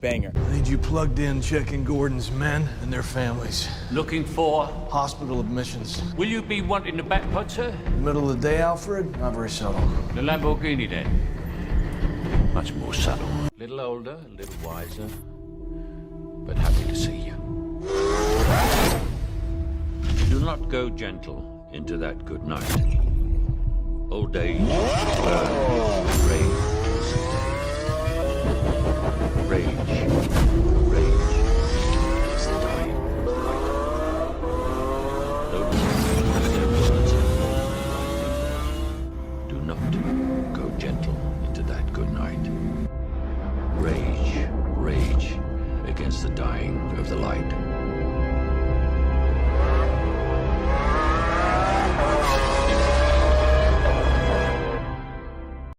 Banger. I need you plugged in checking Gordon's men and their families. Looking for? Hospital admissions. Will you be wanting the back pod, sir? Middle of the day, Alfred? Not very subtle. The Lamborghini, then. Much more subtle. A little older, a little wiser, but happy to see you. Do not go gentle into that good night. Old age, rage. Rage is the dying of the light. Though their words do not go gentle into that good night. Rage against the dying of the light.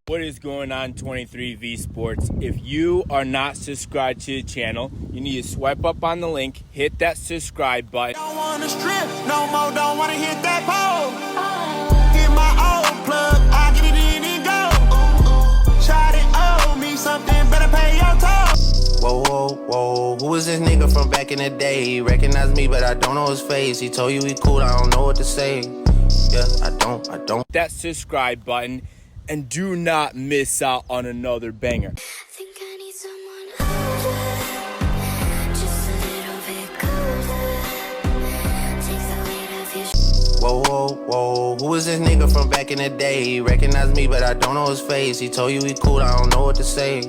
What is going on, 23V Sports? If you are not subscribed to the channel, you need to swipe up on the link, hit that subscribe button. Don't wanna strip no more, don't wanna hit that pole. Hit my old plug, I get it in and go. Shot it, owe me something, better pay your toll. Whoa, whoa, whoa, who is this nigga from back in the day? He recognize me, but I don't know his face. He told you he cool, I don't know what to say. Yeah, I don't. That subscribe button, and do not miss out on another banger. Think I need someone older, just a little bit colder. Take the weight of your Whoa, whoa, whoa, who is this nigga from back in the day? He recognize me, but I don't know his face. He told you he cool, I don't know what to say.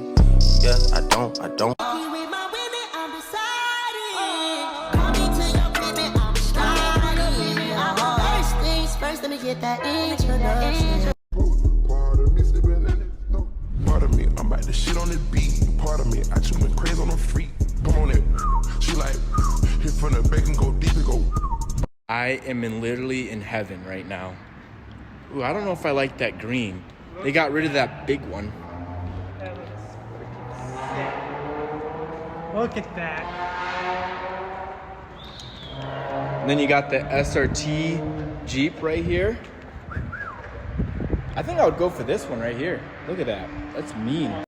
Yeah, I don't. With my women, I'm beside it. Call me to your women, I'm sliding. First things first, let me get that introduction. Part of me, I'm about to shit on this beat. Part of me, I just went crazy on the freak. Come on it. She like, hit from the back and go deep and go. I am literally in heaven right now. Ooh, I don't know if I like that green. They got rid of that big one. That looks freaking sick. Look at that. And then you got the SRT Jeep right here. I think I would go for this one right here. Look at that. That's mean.